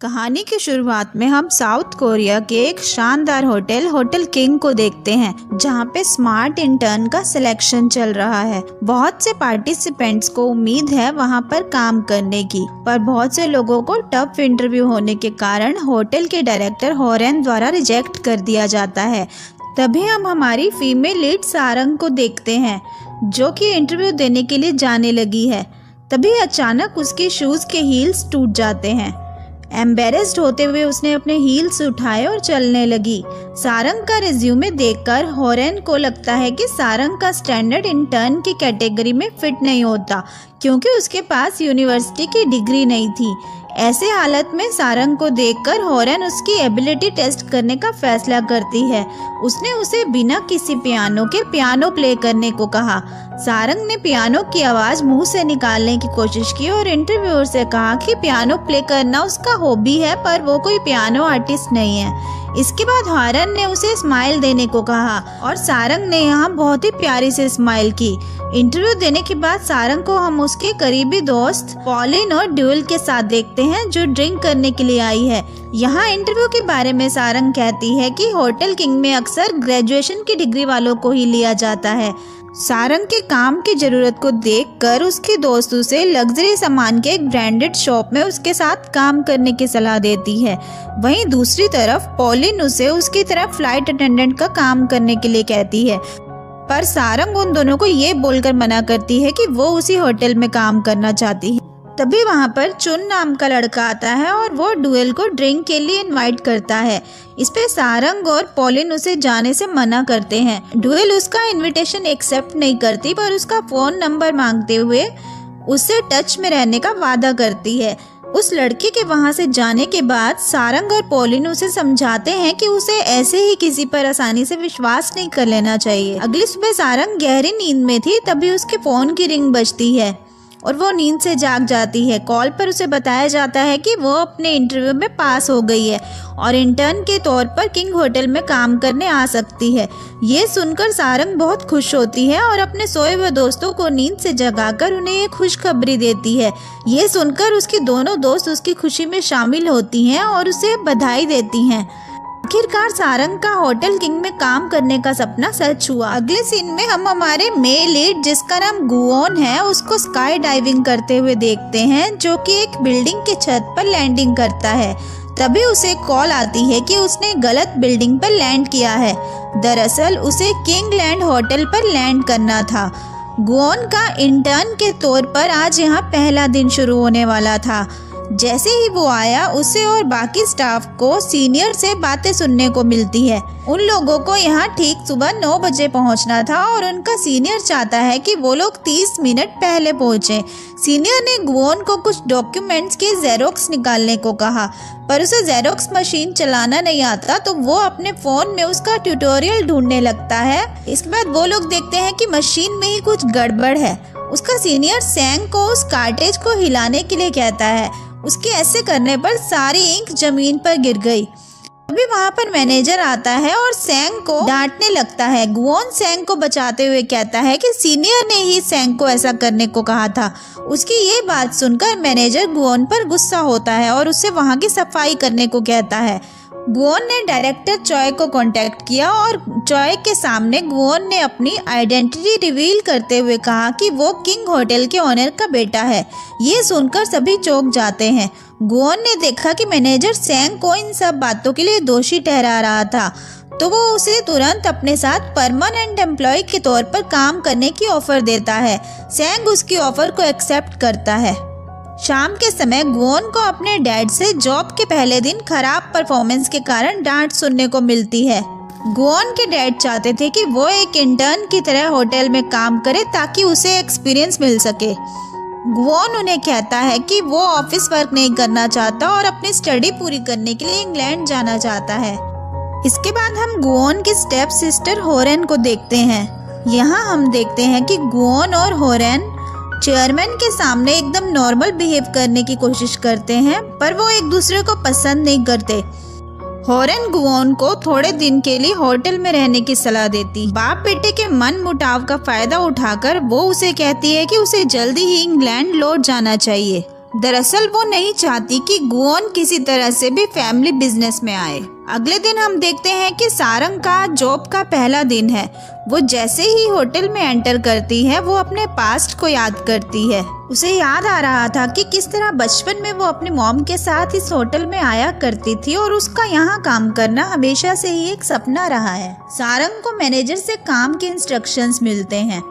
कहानी की शुरुआत में हम साउथ कोरिया के एक शानदार होटल किंग को देखते हैं, जहां पे स्मार्ट इंटर्न का सिलेक्शन चल रहा है। बहुत से पार्टिसिपेंट्स को उम्मीद है वहां पर काम करने की, पर बहुत से लोगों को टफ इंटरव्यू होने के कारण होटल के डायरेक्टर होरेन द्वारा रिजेक्ट कर दिया जाता है। तभी हम हमारी फीमेल लीड सारंग को देखते हैं, जो कि इंटरव्यू देने के लिए जाने लगी है। तभी अचानक उसके शूज के हील्स टूट जाते हैं। एम्बेरेस्ड होते हुए उसने अपने हील्स उठाए और चलने लगी। सारंग का रिज्यूमे देखकर होरेन को लगता है कि सारंग का स्टैंडर्ड इंटर्न की कैटेगरी में फिट नहीं होता, क्योंकि उसके पास यूनिवर्सिटी की डिग्री नहीं थी। ऐसे हालत में सारंग को देखकर होरेन उसकी एबिलिटी टेस्ट करने का फैसला करती है। उसने उसे बिना किसी पियानो के पियानो प्ले करने को कहा। सारंग ने पियानो की आवाज़ मुंह से निकालने की कोशिश की और इंटरव्यूअर से कहा कि पियानो प्ले करना उसका हॉबी है, पर वो कोई पियानो आर्टिस्ट नहीं है। इसके बाद होरेन ने उसे स्माइल देने को कहा और सारंग ने यहाँ बहुत ही प्यारी से स्माइल की। इंटरव्यू देने के बाद सारंग को हम उसके करीबी दोस्त पॉलिन और ड्यूल के साथ देखते हैं, जो ड्रिंक करने के लिए आई है। यहाँ इंटरव्यू के बारे में सारंग कहती है कि होटल किंग में अक्सर ग्रेजुएशन की डिग्री वालों को ही लिया जाता है। सारंग के काम की जरूरत को देखकर उसके दोस्त उसे लग्जरी सामान के एक ब्रांडेड शॉप में उसके साथ काम करने की सलाह देती है। वहीं दूसरी तरफ पॉलिन उसे उसकी तरफ फ्लाइट अटेंडेंट का काम करने के लिए कहती है, पर सारंग उन दोनों को ये बोलकर मना करती है कि वो उसी होटल में काम करना चाहती है। तभी वहाँ पर चुन नाम का लड़का आता है और वो ड्यूल को ड्रिंक के लिए इनवाइट करता है। इस पे सारंग और पॉलिन उसे जाने से मना करते हैं। ड्यूल उसका इनविटेशन एक्सेप्ट नहीं करती, पर उसका फ़ोन नंबर मांगते हुए उससे टच में रहने का वादा करती है। उस लड़के के वहाँ से जाने के बाद सारंग और पॉलिन उसे समझाते हैं कि उसे ऐसे ही किसी पर आसानी से विश्वास नहीं कर लेना चाहिए। अगली सुबह सारंग गहरी नींद में थी, तभी उसके फ़ोन की रिंग बजती है और वो नींद से जाग जाती है। कॉल पर उसे बताया जाता है कि वो अपने इंटरव्यू में पास हो गई है और इंटर्न के तौर पर किंग होटल में काम करने आ सकती है। ये सुनकर सारंग बहुत खुश होती है और अपने सोए हुए दोस्तों को नींद से जगाकर उन्हें ये खुशखबरी देती है। ये सुनकर उसकी दोनों दोस्त उसकी खुशी में शामिल होती हैं और उसे बधाई देती हैं। आखिरकार सारंग का होटल किंग में काम करने का सपना सच हुआ। अगले सीन में हम हमारे मेल लीड, जिसका नाम गुओन है, उसको स्काई डाइविंग करते हुए देखते हैं, जो कि एक बिल्डिंग के छत पर लैंडिंग करता है। तभी उसे कॉल आती है कि उसने गलत बिल्डिंग पर लैंड किया है। दरअसल उसे किंगलैंड होटल पर लैंड करना था। गुओन का इंटर्न के तौर पर आज यहाँ पहला दिन शुरू होने वाला था। जैसे ही वो आया, उसे और बाकी स्टाफ को सीनियर से बातें सुनने को मिलती है। उन लोगों को यहाँ ठीक सुबह 9 बजे पहुँचना था और उनका सीनियर चाहता है कि वो लोग 30 मिनट पहले पहुँचे। सीनियर ने गुओन को कुछ डॉक्यूमेंट्स के जेरोक्स निकालने को कहा, पर उसे जेरोक्स मशीन चलाना नहीं आता, तो वो अपने फ़ोन में उसका ट्यूटोरियल ढूंढने लगता है। इसके बाद वो लोग देखते हैं कि मशीन में ही कुछ गड़बड़ है। उसका सीनियर सैंग को उस कार्टेज को हिलाने के लिए कहता है। उसके ऐसे करने पर सारी इंक जमीन पर गिर गई। अभी वहाँ पर मैनेजर आता है और सैंग को डांटने लगता है। गुओन सैंग को बचाते हुए कहता है कि सीनियर ने ही सैंग को ऐसा करने को कहा था। उसकी ये बात सुनकर मैनेजर गुओन पर गुस्सा होता है और उससे वहाँ की सफाई करने को कहता है। गुओन ने डायरेक्टर चॉय को कांटेक्ट किया और चॉय के सामने गुओन ने अपनी आइडेंटिटी रिवील करते हुए कहा कि वो किंग होटल के ओनर का बेटा है। ये सुनकर सभी चौंक जाते हैं। गुओन ने देखा कि मैनेजर सैंग को इन सब बातों के लिए दोषी ठहरा रहा था, तो वो उसे तुरंत अपने साथ परमानेंट एम्प्लॉय के तौर पर काम करने की ऑफर देता है। सैंग उसकी ऑफर को एक्सेप्ट करता है। शाम के समय गुओन को अपने डैड से जॉब के पहले दिन खराब परफॉर्मेंस के कारण डांट सुनने को मिलती है। गुओन के डैड चाहते थे कि वो एक इंटर्न की तरह होटल में काम करे, ताकि उसे एक्सपीरियंस मिल सके। गुओन उन्हें कहता है कि वो ऑफिस वर्क नहीं करना चाहता और अपनी स्टडी पूरी करने के लिए इंग्लैंड जाना चाहता है। इसके बाद हम गुओन की स्टेप सिस्टर होरेन को देखते हैं। यहाँ हम देखते हैं कि गुओन और होरेन चेयरमैन के सामने एकदम नॉर्मल बिहेव करने की कोशिश करते हैं, पर वो एक दूसरे को पसंद नहीं करते। होरेन गुओन को थोड़े दिन के लिए होटल में रहने की सलाह देती। बाप बेटे के मन मुटाव का फायदा उठाकर वो उसे कहती है कि उसे जल्दी ही इंग्लैंड लौट जाना चाहिए। दरअसल वो नहीं चाहती कि गुओन किसी तरह से भी फैमिली बिजनेस में आए। अगले दिन हम देखते हैं कि सारंग का जॉब का पहला दिन है। वो जैसे ही होटल में एंटर करती है वो अपने पास्ट को याद करती है। उसे याद आ रहा था कि किस तरह बचपन में वो अपनी मॉम के साथ इस होटल में आया करती थी और उसका यहाँ काम करना हमेशा से ही एक सपना रहा है। सारंग को मैनेजर से काम के इंस्ट्रक्शंस मिलते हैं।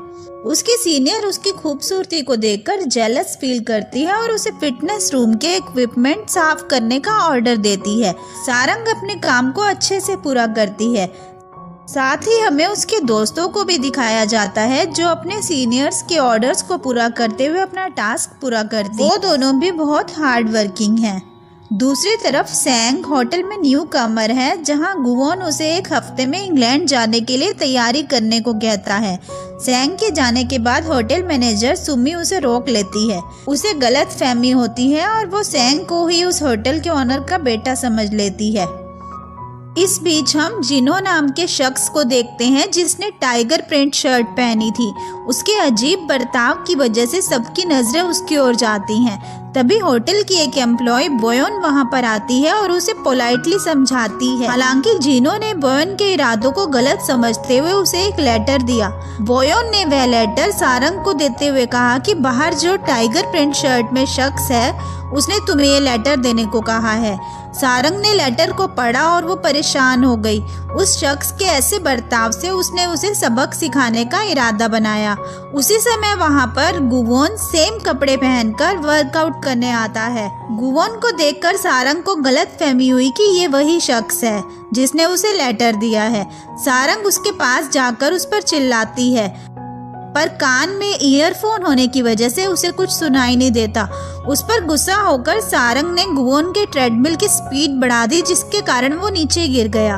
उसकी सीनियर उसकी खूबसूरती को देखकर जेलस फील करती है और उसे फिटनेस रूम के इक्विपमेंट साफ करने का ऑर्डर देती है। सारंग अपने काम को अच्छे से पूरा करती है। साथ ही हमें उसके दोस्तों को भी दिखाया जाता है जो अपने सीनियर्स के ऑर्डर्स को पूरा करते हुए अपना टास्क पूरा करते हैं। वो दोनों भी बहुत हार्ड वर्किंग हैं। दूसरी तरफ सैंग होटल में न्यू कमर है, जहां गुओन उसे एक हफ्ते में इंग्लैंड जाने के लिए तैयारी करने को कहता है। सैंग के जाने के बाद होटल मैनेजर सुमी उसे रोक लेती है। उसे गलत फहमी होती है और वो सैंग को ही उस होटल के ओनर का बेटा समझ लेती है। इस बीच हम जिनो नाम के शख्स को देखते हैं जिसने टाइगर प्रिंट शर्ट पहनी थी। उसके अजीब बर्ताव की वजह से सबकी नजरें उसकी ओर जाती हैं। तभी होटल की एक एम्प्लॉय बोयोन वहां पर आती है और उसे पोलाइटली समझाती है। हालांकि जिनो ने बोयोन के इरादों को गलत समझते हुए उसे एक लेटर दिया। बोयोन ने वह लेटर सारंग को देते हुए कहा कि बाहर जो टाइगर प्रिंट शर्ट में शख्स है उसने तुम्हें ये लेटर देने को कहा है। सारंग ने लेटर को पढ़ा और वो परेशान हो गई। उस शख्स के ऐसे बर्ताव से उसने उसे सबक सिखाने का इरादा बनाया। उसी समय वहाँ पर गुओन सेम कपड़े पहनकर वर्कआउट करने आता है। गुओन को देखकर सारंग को गलत फहमी हुई कि ये वही शख्स है जिसने उसे लेटर दिया है। सारंग उसके पास जाकर उस पर चिल्लाती है, पर कान में ईयरफोन होने की वजह से उसे कुछ सुनाई नहीं देता। उस पर गुस्सा होकर सारंग ने गुओन के ट्रेडमिल की स्पीड बढ़ा दी, जिसके कारण वो नीचे गिर गया।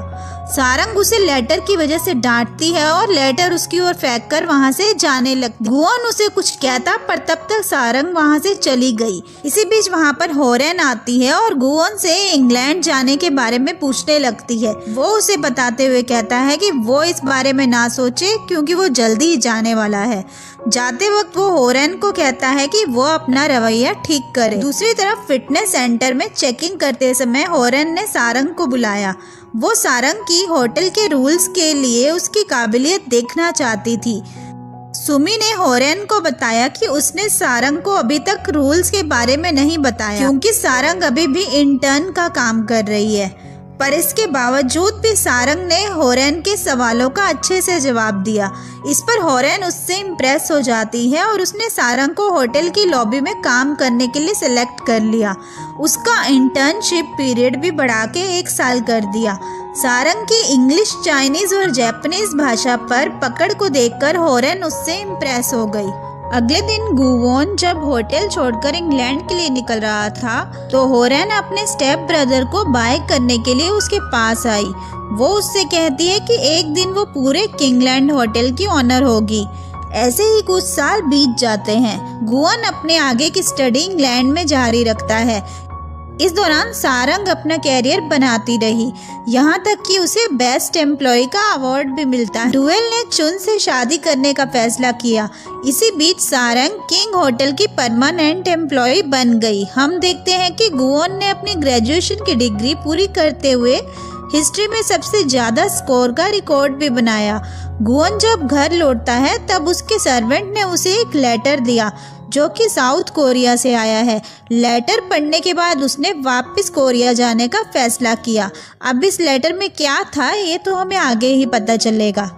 सारंग उसे लेटर की वजह से डांटती है और लेटर उसकी ओर फेंक कर वहाँ से जाने लगती। गुओन उसे कुछ कहता, पर तब तक सारंग वहाँ से चली गई। इसी बीच वहाँ पर होरेन आती है और गुओन से इंग्लैंड जाने के बारे में पूछने लगती है। वो उसे बताते हुए कहता है कि वो इस बारे में ना सोचे क्योंकि वो जल्दी ही जाने वाला है। जाते वक्त वो होरेन को कहता है कि वो अपना रवैया ठीक करे। दूसरी तरफ फिटनेस सेंटर में चेकिंग करते समय होरेन ने सारंग को बुलाया। वो सारंग की होटल के रूल्स के लिए उसकी काबिलियत देखना चाहती थी। सुमी ने होरेन को बताया कि उसने सारंग को अभी तक रूल्स के बारे में नहीं बताया क्योंकि सारंग अभी भी इंटर्न का काम कर रही है। पर इसके बावजूद भी सारंग ने होरेन के सवालों का अच्छे से जवाब दिया। इस पर होरेन उससे इम्प्रेस हो जाती है और उसने सारंग को होटल की लॉबी में काम करने के लिए सिलेक्ट कर लिया। उसका इंटर्नशिप पीरियड भी बढ़ा के 1 साल कर दिया। सारंग की इंग्लिश, चाइनीज और जापानीज भाषा पर पकड़ को देखकर होरेन उससे इम्प्रेस हो गई। अगले दिन गुओन जब होटल छोड़कर इंग्लैंड के लिए निकल रहा था तो होरेन अपने स्टेप ब्रदर को बाय करने के लिए उसके पास आई। वो उससे कहती है कि एक दिन वो पूरे किंगलैंड होटल की ऑनर होगी। ऐसे ही कुछ साल बीत जाते हैं। गुओन अपने आगे की स्टडी इंग्लैंड में जारी रखता है। इस दौरान सारंग अपना कैरियर बनाती रही, यहाँ तक कि उसे बेस्ट एम्प्लॉय का अवार्ड भी मिलता है। डुएल ने चुन से शादी करने का फैसला किया। इसी बीच सारंग किंग होटल की परमानेंट एम्प्लॉय बन गई। हम देखते हैं कि गुओन ने अपनी ग्रेजुएशन की डिग्री पूरी करते हुए हिस्ट्री में सबसे ज्यादा स्कोर का रिकॉर्ड भी बनाया। गुओन जब घर लौटता है तब उसके सर्वेंट ने उसे एक लेटर दिया जो कि साउथ कोरिया से आया है। लेटर पढ़ने के बाद उसने वापस कोरिया जाने का फैसला किया। अब इस लेटर में क्या था ये तो हमें आगे ही पता चलेगा।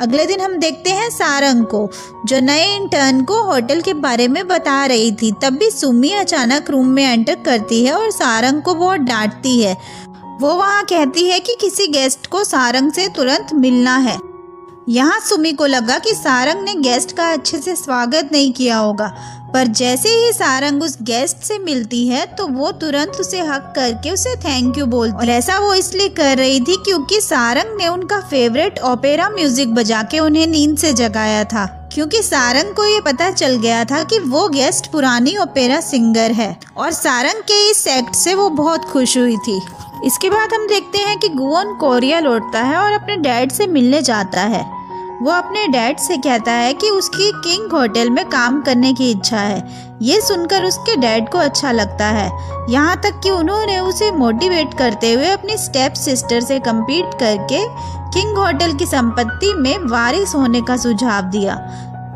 अगले दिन हम देखते हैं सारंग को जो नए इंटर्न को होटल के बारे में बता रही थी। तब भी सुमी अचानक रूम में एंटर करती है और सारंग को बहुत डांटती है। वो वहाँ कहती है कि किसी गेस्ट को सारंग से तुरंत मिलना है। यहाँ सुमी को लगा कि सारंग ने गेस्ट का अच्छे से स्वागत नहीं किया होगा, पर जैसे ही सारंग उस गेस्ट से मिलती है तो वो तुरंत उसे हक करके उसे थैंक यू बोलती है। और ऐसा वो इसलिए कर रही थी क्योंकि सारंग ने उनका फेवरेट ओपेरा म्यूजिक बजा के उन्हें नींद से जगाया था। क्योंकि सारंग को ये पता चल गया था कि वो गेस्ट पुरानी ओपेरा सिंगर है और सारंग के इस एक्ट से वो बहुत खुश हुई थी। इसके बाद हम देखते हैं कि गुओन कोरिया लौटता है और अपने डैड से मिलने जाता है। वो अपने डैड से कहता है कि उसकी किंग होटल में काम करने की इच्छा है। ये सुनकर उसके डैड को अच्छा लगता है, यहाँ तक कि उन्होंने उसे मोटिवेट करते हुए अपनी स्टेप सिस्टर से कम्पीट करके किंग होटल की संपत्ति में वारिस होने का सुझाव दिया।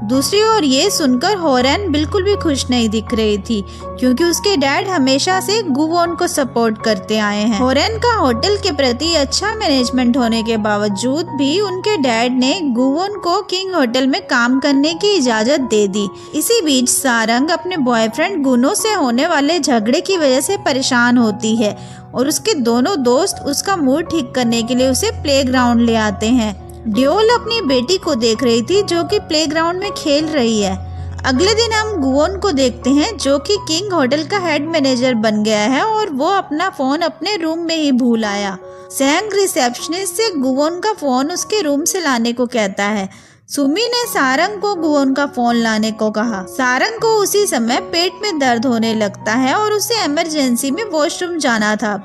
दूसरी ओर ये सुनकर होरेन बिल्कुल भी खुश नहीं दिख रही थी, क्योंकि उसके डैड हमेशा से गुवोन को सपोर्ट करते आए हैं। होरेन का होटल के प्रति अच्छा मैनेजमेंट होने के बावजूद भी उनके डैड ने गुवोन को किंग होटल में काम करने की इजाजत दे दी। इसी बीच सारंग अपने बॉयफ्रेंड गुनो से होने वाले झगड़े की वजह से परेशान होती है और उसके दोनों दोस्त उसका मूड ठीक करने के लिए उसे प्लेग्राउंड ले आते हैं। ड्योल अपनी बेटी को देख रही थी जो कि प्लेग्राउंड में खेल रही है। अगले दिन हम गुवोन को देखते हैं जो कि किंग होटल का हेड मैनेजर बन गया है और वो अपना फोन अपने रूम में ही भूल आया। सैंग रिसेप्शनिस्ट से गुवोन का फोन उसके रूम से लाने को कहता है। सुमी ने सारंग को गुवोन का फोन लाने को कहा। सारंग को उसी समय पेट में दर्द होने लगता है और उसे इमरजेंसी में वॉशरूम जाना था,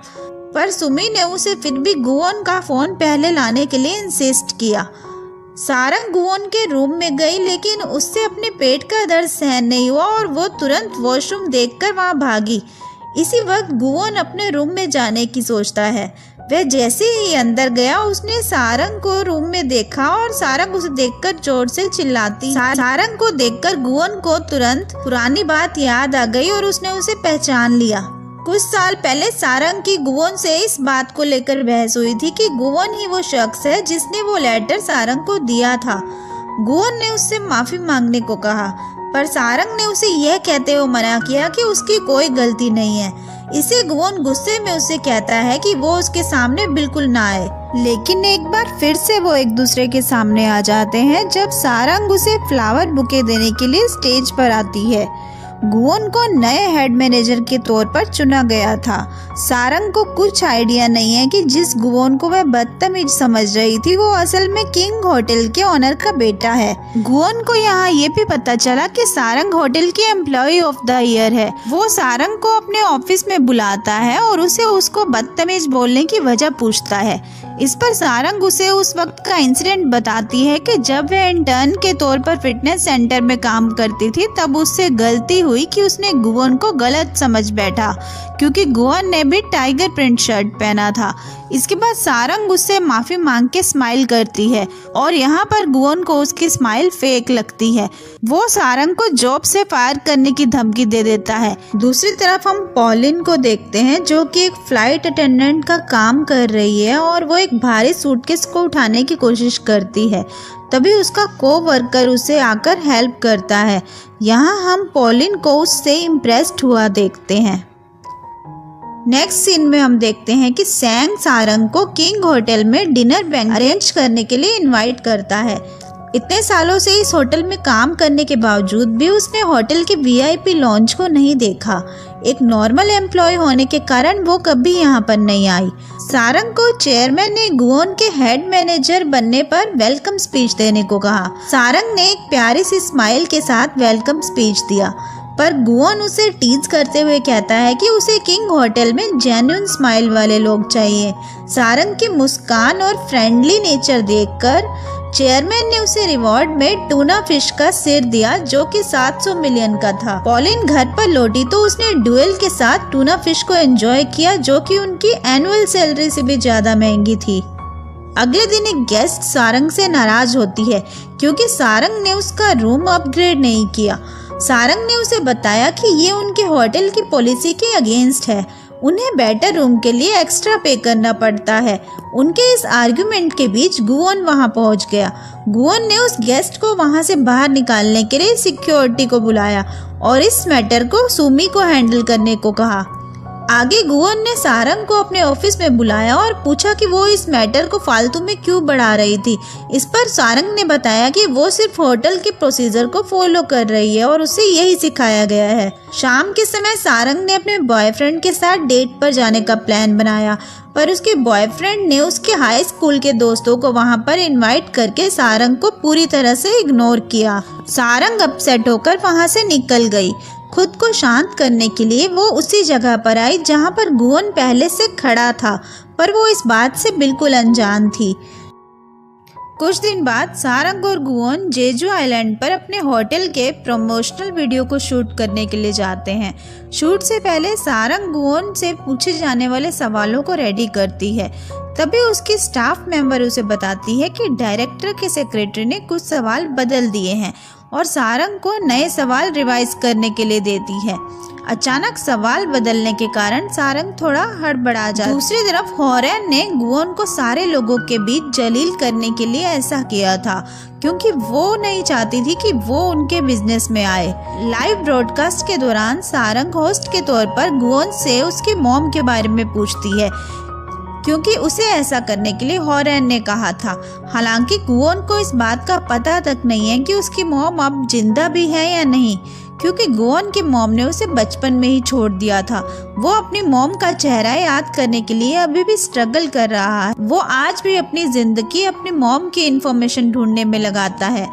पर सुमी ने उसे फिर भी गुवोन का फोन पहले लाने के लिए इंसिस्ट किया। सारंग गुवोन के रूम में गई, लेकिन उससे अपने पेट का दर्द सहन नहीं हुआ और वो तुरंत वॉशरूम देखकर वहां भागी। इसी वक्त गुवोन अपने रूम में जाने की सोचता है। वह जैसे ही अंदर गया उसने सारंग को रूम में देखा और सारंग उसे देखकर जोर से चिल्लाती। सारंग को देखकर गुवोन को तुरंत पुरानी बात याद आ गई और उसने उसे पहचान लिया। कुछ साल पहले सारंग की गुवोन से इस बात को लेकर बहस हुई थी कि गुवोन ही वो शख्स है जिसने वो लेटर सारंग को दिया था। गुवोन ने उससे माफी मांगने को कहा, पर सारंग ने उसे यह कहते हुए मना किया कि उसकी कोई गलती नहीं है। इसे गुवोन गुस्से में उसे कहता है कि वो उसके सामने बिल्कुल ना आए, लेकिन एक बार फिर से वो एक दूसरे के सामने आ जाते हैं जब सारंग उसे फ्लावर बुके देने के लिए स्टेज पर आती है। गुवोन को नए हेड मैनेजर के तौर पर चुना गया था। सारंग को कुछ आइडिया नहीं है कि जिस गुवोन को वह बदतमीज समझ रही थी वो असल में किंग होटल के ओनर का बेटा है। गुवोन को यहाँ ये भी पता चला कि सारंग होटल की एम्प्लॉय ऑफ द ईयर है। वो सारंग को अपने ऑफिस में बुलाता है और उसे उसको बदतमीज बोलने की वजह पूछता है। इस पर सारंग उसे उस वक्त का इंसिडेंट बताती है कि जब वह इंटर्न के तौर पर फिटनेस सेंटर में काम करती थी तब उससे गलती हुई कि उसने गुवोन को गलत समझ बैठा, क्योंकि गुवोन ने भी टाइगर प्रिंट शर्ट पहना था। इसके बाद सारंग उससे माफी मांग के स्माइल करती है और यहाँ पर गुवोन को उसकी स्माइल फेक लगती है। वो सारंग को जॉब से फायर करने की धमकी दे देता है। दूसरी तरफ हम पॉलिन को देखते हैं जो कि एक फ्लाइट अटेंडेंट का काम कर रही है और वो एक भारी सूटकेस को उठाने की कोशिश करती है। तभी उसका कोवर्कर उसे आकर हेल्प करता है। यहाँ हम पॉलिन को उससे इम्प्रेस्ड हुआ देखते हैं। नेक्स्ट सीन में हम देखते हैं कि सैंग सारंग को किंग होटल में डिनर बैंक्वेट अरेंज करने के लिए इनवाइट करता है। इतने सालों से इस होटल में काम करने के बावजूद भी उसने होटल के वीआईपी लॉन्च को नहीं देखा। एक नॉर्मल एम्प्लॉय होने के कारण वो कभी यहाँ पर नहीं आई। सारंग को चेयरमैन ने गुवोन के हेड मैनेजर बनने पर वेलकम स्पीच देने को कहा। सारंग ने एक प्यारी सी स्माइल के साथ वेलकम स्पीच दिया, पर गुवोन उसे टीज करते हुए कहता है कि उसे किंग होटल में जेन्युइन स्माइल वाले लोग चाहिए। सारंग की मुस्कान और फ्रेंडली नेचर देखकर चेयरमैन ने उसे रिवॉर्ड में टूना फिश का सिर दिया जो कि 700 मिलियन का था। पॉलिन घर पर लौटी तो उसने ड्यूल के साथ टूना फिश को एंजॉय किया जो कि उनकी एनुअल सैलरी से भी ज्यादा महंगी थी। अगले दिन एक गेस्ट सारंग से नाराज होती है क्योंकि सारंग ने उसका रूम अपग्रेड नहीं किया। सारंग ने उसे बताया कि ये उनके होटल की पॉलिसी के अगेंस्ट है, उन्हें बेटर रूम के लिए एक्स्ट्रा पे करना पड़ता है। उनके इस आर्गुमेंट के बीच गुवोन वहां पहुंच गया। गुवोन ने उस गेस्ट को वहां से बाहर निकालने के लिए सिक्योरिटी को बुलाया और इस मैटर को सुमी को हैंडल करने को कहा। आगे गुवोन ने सारंग को अपने ऑफिस में बुलाया और पूछा कि वो इस मैटर को फालतू में क्यों बढ़ा रही थी। इस पर सारंग ने बताया कि वो सिर्फ होटल के प्रोसीजर को फॉलो कर रही है और उसे यही सिखाया गया है। शाम के समय सारंग ने अपने बॉयफ्रेंड के साथ डेट पर जाने का प्लान बनाया, पर उसके बॉयफ्रेंड ने उसके हाई स्कूल के दोस्तों को वहां पर इनवाइट करके सारंग को पूरी तरह से इग्नोर किया। सारंग अपसेट होकर वहां से निकल गई। खुद को शांत करने के लिए वो उसी जगह पर आई जहां पर गुवोन पहले से खड़ा था, पर वो इस बात से बिल्कुल अनजान थी। कुछ दिन बाद सारंग और गुवोन जेजू आइलैंड पर अपने होटल के प्रमोशनल वीडियो को शूट करने के लिए जाते हैं। शूट से पहले सारंग गुवोन से पूछे जाने वाले सवालों को रेडी करती है। तभी उसकी स्टाफ मेंबर उसे बताती है कि डायरेक्टर के सेक्रेटरी ने कुछ सवाल बदल दिए हैं और सारंग को नए सवाल रिवाइज करने के लिए देती है। अचानक सवाल बदलने के कारण सारंग थोड़ा हड़बड़ा जाता है। दूसरी तरफ होरेन ने गुवोन को सारे लोगों के बीच जलील करने के लिए ऐसा किया था, क्योंकि वो नहीं चाहती थी कि वो उनके बिजनेस में आए। लाइव ब्रॉडकास्ट के दौरान सारंग होस्ट के तौर पर गुवोन से उसकी मॉम के बारे में पूछती है, क्योंकि उसे ऐसा करने के लिए होरेन ने कहा था। हालांकि गुवोन को इस बात का पता तक नहीं है कि उसकी मॉम अब जिंदा भी है या नहीं, क्योंकि गुवोन की मॉम ने उसे बचपन में ही छोड़ दिया था। वो अपनी मॉम का चेहरा याद करने के लिए अभी भी स्ट्रगल कर रहा है। वो आज भी अपनी जिंदगी अपनी मॉम की इंफॉर्मेशन ढूंढने में लगाता है।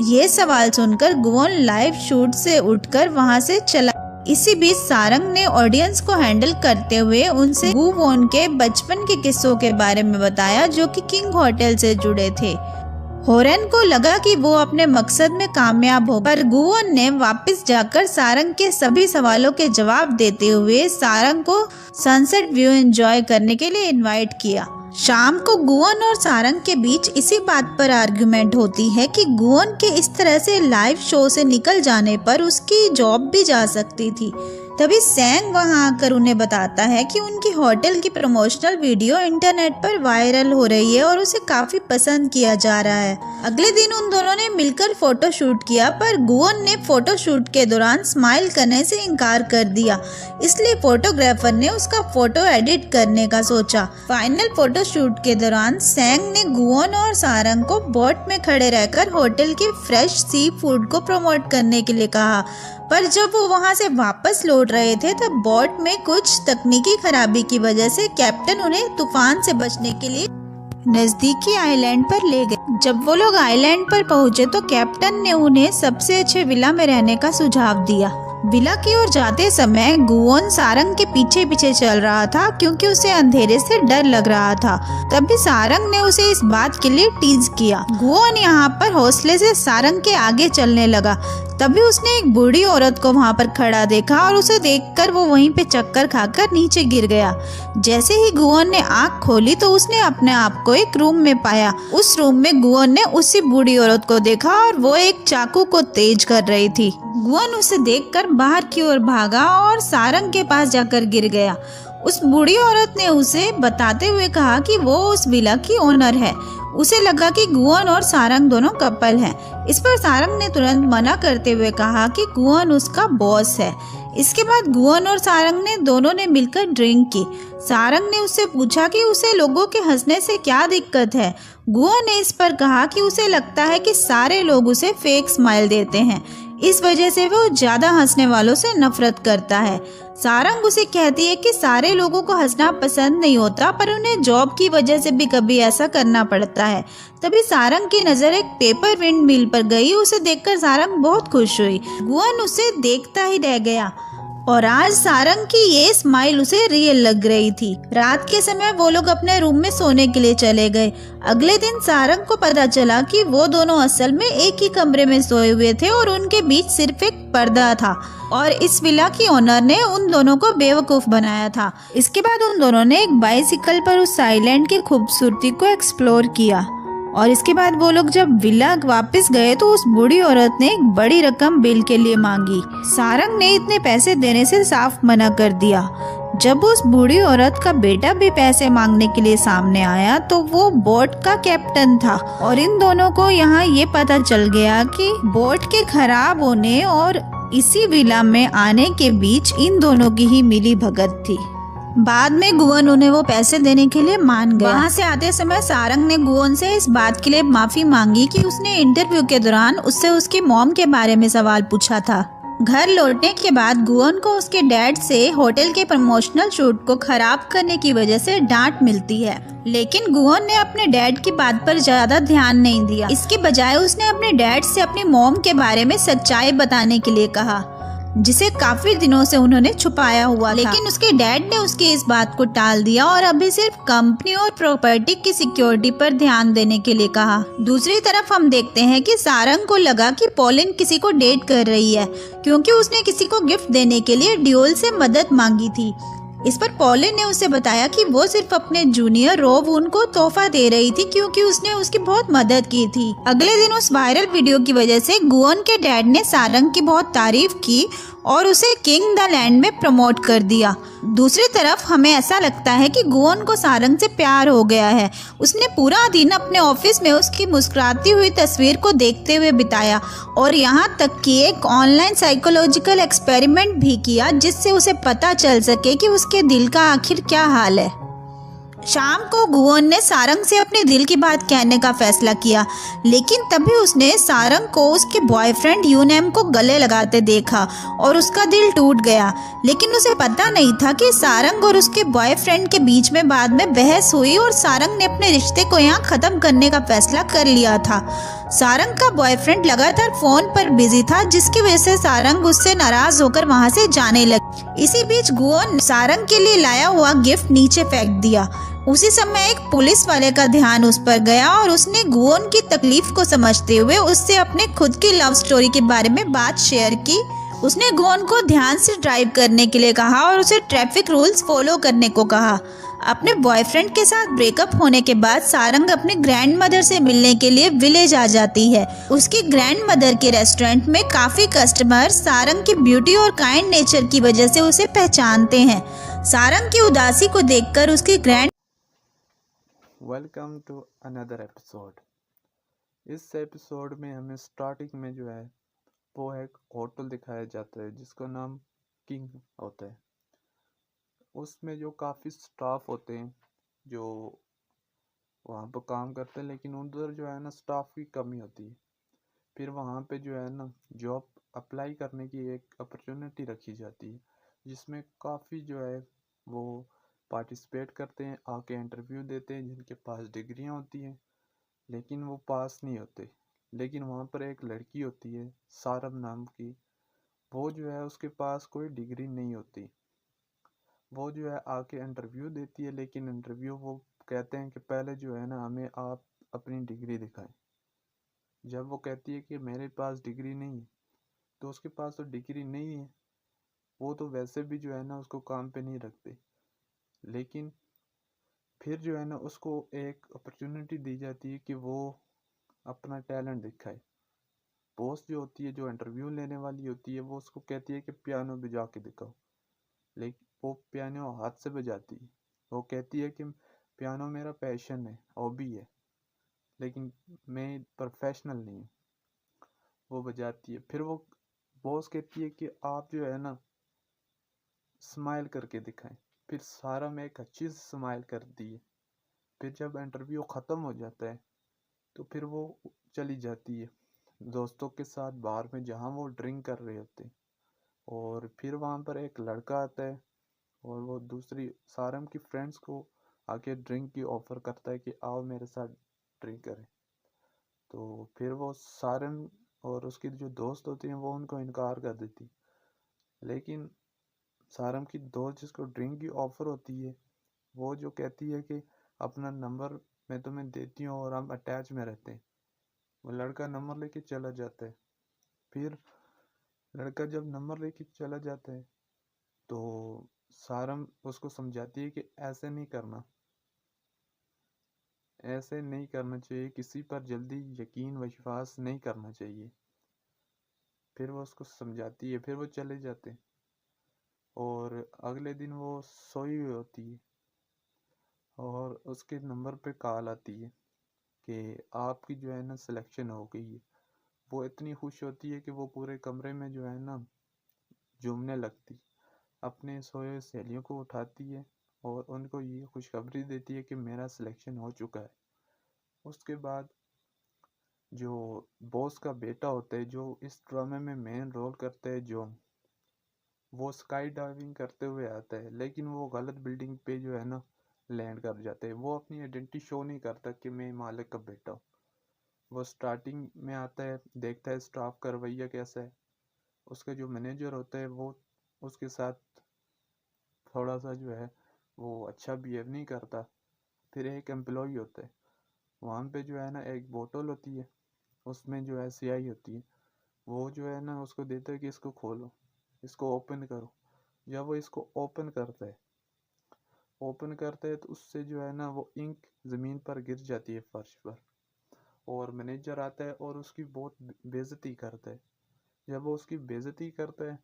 ये सवाल सुनकर गुवोन लाइव शूट से उठकर वहां से चला। इसी बीच सारंग ने ऑडियंस को हैंडल करते हुए उनसे गुवोन के बचपन के किस्सों के बारे में बताया, जो कि किंग होटल से जुड़े थे। होरेन को लगा कि वो अपने मकसद में कामयाब हो, पर गुवोन ने वापस जाकर सारंग के सभी सवालों के जवाब देते हुए सारंग को सनसेट व्यू एंजॉय करने के लिए इनवाइट किया। शाम को गुवोन और सारंग के बीच इसी बात पर आर्गुमेंट होती है कि गुवोन के इस तरह से लाइव शो से निकल जाने पर उसकी जॉब भी जा सकती थी। तभी सैंग वहां आकर उन्हें बताता है कि उनकी होटल की प्रमोशनल वीडियो इंटरनेट पर वायरल हो रही है और उसे काफी पसंद किया जा रहा है। अगले दिन उन दोनों ने मिलकर फोटो शूट किया, पर गुवोन ने फोटो शूट के दौरान स्माइल करने से इनकार कर दिया, इसलिए फोटोग्राफर ने उसका फोटो एडिट करने का सोचा। फाइनल फोटो शूट के दौरान सैंग ने गुवोन और सारंग को बोट में खड़े रहकर होटल के फ्रेश सी फूड को प्रमोट करने के लिए कहा, पर जब वो वहां से वापस लौट रहे थे तब बोट में कुछ तकनीकी खराबी की वजह से कैप्टन उन्हें तूफान से बचने के लिए नजदीकी आइलैंड पर ले गए। जब वो लोग आइलैंड पर पहुंचे तो कैप्टन ने उन्हें सबसे अच्छे विला में रहने का सुझाव दिया। विला की ओर जाते समय गुवोन सारंग के पीछे पीछे चल रहा था, क्योंकि उसे अंधेरे से डर लग रहा था। तभी सारंग ने उसे इस बात के लिए टीज किया। गुवोन यहाँ पर हौसले से सारंग के आगे चलने लगा। तभी उसने एक बूढ़ी औरत को वहाँ पर खड़ा देखा और उसे देखकर वो वहीं पे चक्कर खाकर नीचे गिर गया। जैसे ही गुवोन ने आँख खोली तो उसने अपने आप को एक रूम में पाया। उस रूम में गुवोन ने उसी बूढ़ी औरत को देखा और वो एक चाकू को तेज कर रही थी। गुवोन उसे देखकर बाहर की ओर भागा और सारंग के पास जाकर गिर गया। उस बूढ़ी औरत ने उसे बताते हुए कहा कि वो उस विला की ओनर है। उसे लगा कि गुवोन और सारंग दोनों कपल हैं। इस पर सारंग ने तुरंत मना करते हुए कहा कि गुवोन उसका बॉस है। इसके बाद गुवोन और सारंग ने दोनों ने मिलकर ड्रिंक की। सारंग ने उससे पूछा कि उसे लोगों के हंसने से क्या दिक्कत है। गुवोन ने इस पर कहा कि उसे लगता है कि सारे लोग उसे फेक स्माइल देते हैं, इस वजह से वो ज्यादा हंसने वालों से नफरत करता है। सारंग उसे कहती है कि सारे लोगों को हंसना पसंद नहीं होता, पर उन्हें जॉब की वजह से भी कभी ऐसा करना पड़ता है। तभी सारंग की नजर एक पेपर विंड मिल पर गई। उसे देखकर सारंग बहुत खुश हुई। गुवोन उसे देखता ही रह गया और आज सारंग की ये स्माइल उसे रियल लग रही थी। रात के समय वो लोग अपने रूम में सोने के लिए चले गए। अगले दिन सारंग को पता चला कि वो दोनों असल में एक ही कमरे में सोए हुए थे और उनके बीच सिर्फ एक पर्दा था और इस विला की ओनर ने उन दोनों को बेवकूफ बनाया था। इसके बाद उन दोनों ने एक बाइसिकल पर उस आइलैंड की खूबसूरती को एक्सप्लोर किया और इसके बाद वो लोग जब विला वापस गए तो उस बूढ़ी औरत ने एक बड़ी रकम बिल के लिए मांगी। सारंग ने इतने पैसे देने से साफ मना कर दिया। जब उस बूढ़ी औरत का बेटा भी पैसे मांगने के लिए सामने आया तो वो बोट का कैप्टन था और इन दोनों को यहाँ ये पता चल गया कि बोट के खराब होने और इसी विला में आने के बीच इन दोनों की ही मिली भगत थी। बाद में गुवोन उन्हें वो पैसे देने के लिए मान गया। वहाँ से आते समय सारंग ने गुवोन से इस बात के लिए माफी मांगी कि उसने इंटरव्यू के दौरान उससे उसकी मॉम के बारे में सवाल पूछा था। घर लौटने के बाद गुवोन को उसके डैड से होटल के प्रमोशनल शूट को खराब करने की वजह से डांट मिलती है, लेकिन गुवोन ने अपने डैड की बात पर ज्यादा ध्यान नहीं दिया। इसके बजाय उसने अपने डैड से अपनी मॉम के बारे में सच्चाई बताने के लिए कहा। जिसे काफी दिनों से उन्होंने छुपाया हुआ था। लेकिन उसके डैड ने उसकी इस बात को टाल दिया और अभी सिर्फ कंपनी और प्रॉपर्टी की सिक्योरिटी पर ध्यान देने के लिए कहा। दूसरी तरफ हम देखते हैं कि सारंग को लगा कि पॉलिन किसी को डेट कर रही है, क्योंकि उसने किसी को गिफ्ट देने के लिए ड्यूल से मदद मांगी थी। इस पर पॉलिन ने उसे बताया कि वो सिर्फ अपने जूनियर रोवून को तोहफा दे रही थी, क्योंकि उसने उसकी बहुत मदद की थी। अगले दिन उस वायरल वीडियो की वजह से गुओन के डैड ने सारंग की बहुत तारीफ की और उसे किंग द लैंड में प्रमोट कर दिया। दूसरी तरफ हमें ऐसा लगता है कि गुओन को सारंग से प्यार हो गया है। उसने पूरा दिन अपने ऑफिस में उसकी मुस्कुराती हुई तस्वीर को देखते हुए बिताया और यहाँ तक कि एक ऑनलाइन साइकोलॉजिकल एक्सपेरिमेंट भी किया, जिससे उसे पता चल सके कि उसके दिल का आखिर क्या हाल है। शाम को गुओन ने सारंग से अपने दिल की बात कहने का फैसला किया, लेकिन तभी उसने सारंग को उसके बॉयफ्रेंड यूनेम को गले लगाते देखा और उसका दिल टूट गया। लेकिन उसे पता नहीं था कि सारंग और उसके बॉयफ्रेंड के बीच में बाद में बहस हुई और सारंग ने अपने रिश्ते को यहाँ खत्म करने का फैसला कर लिया था। सारंग का बॉयफ्रेंड लगातार फोन पर बिजी था, जिसकी वजह से सारंग उससे नाराज होकर वहाँ से जाने लगी। इसी बीच गुओन सारंग के लिए लाया हुआ गिफ्ट नीचे फेंक दिया। उसी समय एक पुलिस वाले का ध्यान उस पर गया और उसने गुओन की तकलीफ को समझते हुए उससे अपने खुद की लव स्टोरी के बारे में बात शेयर की। उसने गुओन को ध्यान से ड्राइव करने के लिए कहा और उसे ट्रैफिक रूल्स फॉलो करने को कहा। अपने बॉयफ्रेंड के साथ ब्रेकअप होने के बाद सारंग अपने ग्रैंड मदर से मिलने के लिए विलेज आ जाती है। उसकी ग्रैंड मदर के रेस्टोरेंट में काफी कस्टमर सारंग की ब्यूटी और काइंड नेचर की वजह से उसे पहचानते हैं। सारंग की उदासी को देखकर उसकी grand welcome to another episode. इस एपिसोड में हमें स्टार्टिंग में जो है वो एक होटल दिखाया जाता है जिसका नाम किंग होता है। उसमें जो काफ़ी स्टाफ होते हैं जो वहाँ पर काम करते हैं, लेकिन उधर जो है ना स्टाफ की कमी होती है। फिर वहाँ पे जो है ना जॉब अप्लाई करने की एक अपॉर्चुनिटी रखी जाती है, जिसमें काफ़ी जो है वो पार्टिसिपेट करते हैं, आके इंटरव्यू देते हैं, जिनके पास डिग्रियाँ होती हैं लेकिन वो पास नहीं होते। लेकिन वहाँ पर एक लड़की होती है सारम नाम की, वो जो है उसके पास कोई डिग्री नहीं होती। वो जो है आके इंटरव्यू देती है, लेकिन इंटरव्यू वो कहते हैं कि पहले जो है ना हमें आप अपनी डिग्री दिखाएं। जब वो कहती है कि मेरे पास डिग्री नहीं है, तो उसके पास तो डिग्री नहीं है, वो तो वैसे भी जो है ना उसको काम पे नहीं रखते। लेकिन फिर जो है ना उसको एक अपॉर्चुनिटी दी जाती है कि वो अपना टैलेंट दिखाए। बॉस जो होती है, जो इंटरव्यू लेने वाली होती है, वो उसको कहती है कि पियानो बजा के दिखाओ, लेकिन वो पियानो हाथ से बजाती है। वो कहती है कि पियानो मेरा पैशन है, हॉबी है, लेकिन मैं प्रोफेशनल नहीं हूँ। वो बजाती है। फिर वो बॉस कहती है कि आप जो है ना स्माइल करके दिखाएं। फिर सारा में एक अच्छी सी स्माइल करती है। फिर जब इंटरव्यू ख़त्म हो जाता है तो फिर वो चली जाती है दोस्तों के साथ बार में, जहाँ वो ड्रिंक कर रहे होते हैं। और फिर वहाँ पर एक लड़का आता है और वो दूसरी सारम की फ्रेंड्स को आके ड्रिंक की ऑफ़र करता है कि आओ मेरे साथ ड्रिंक करें। तो फिर वो सारम और उसकी जो दोस्त होती हैं वो उनको इनकार कर देती। लेकिन सारम की दोस्त जिसको ड्रिंक की ऑफ़र होती है, वो जो कहती है कि अपना नंबर मैं तुम्हें देती हूँ और हम अटैच में रहते हैं। वो लड़का नंबर लेके चला जाता है। फिर लड़का जब नंबर लेके चला जाता है तो सारम उसको समझाती है कि ऐसे नहीं करना, ऐसे नहीं करना चाहिए, किसी पर जल्दी यकीन विश्वास नहीं करना चाहिए। फिर वो उसको समझाती है, फिर वो चले जाते हैं। और अगले दिन वो सोई हुई होती है और उसके नंबर पे कॉल आती है कि आपकी जो है ना सिलेक्शन हो गई है। वो इतनी खुश होती है कि वो पूरे कमरे में जो है ना झूमने लगती, अपने सोए हुए सहेलियों को उठाती है और उनको ये खुशखबरी देती है कि मेरा सिलेक्शन हो चुका है। उसके बाद जो बॉस का बेटा होता है, जो इस ड्रामे में मेन रोल करता है जॉन, वो स्काई डाइविंग करते हुए आता है, लेकिन वो गलत बिल्डिंग पे जो है ना लैंड कर जाते हैं। वो अपनी आइडेंटिटी शो नहीं करता कि मैं मालिक का बेटा हूँ। वो स्टार्टिंग में आता है, देखता है स्टाफ का रवैया कैसा है, उसका जो मैनेजर होता है वो उसके साथ थोड़ा सा जो है वो अच्छा बिहेव नहीं करता। फिर एक एम्प्लॉय होता है, वहाँ पे जो है ना एक बोतल होती है, उसमें जो है स्याही होती है। वो जो है ना उसको देता है कि इसको खोलो, इसको ओपन करो। जब वो इसको ओपन करते हैं तो उससे जो है ना वो इंक ज़मीन पर गिर जाती है, फर्श पर। और मैनेजर आता है और उसकी बहुत बेइज्जती करता है। जब वो उसकी बेइज्जती करता है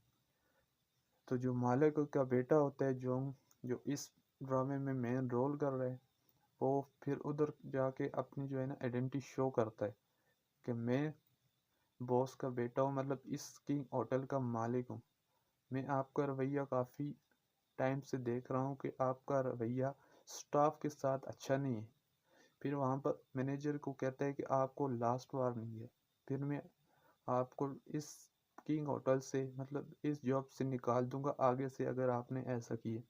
तो जो मालिक का बेटा होता है, जो जो इस ड्रामे में मेन रोल कर रहा है, वो फिर उधर जाके अपनी जो है ना आइडेंटिटी शो करता है कि मैं बॉस का बेटा हूँ, मतलब इस किंग होटल का मालिक हूँ। मैं आपका रवैया काफ़ी टाइम से देख रहा हूँ कि आपका रवैया स्टाफ के साथ अच्छा नहीं है। फिर वहाँ पर मैनेजर को कहता है कि आपको लास्ट वार्निंग है, फिर मैं आपको इस किंग होटल से, मतलब इस जॉब से निकाल दूंगा आगे से अगर आपने ऐसा किया।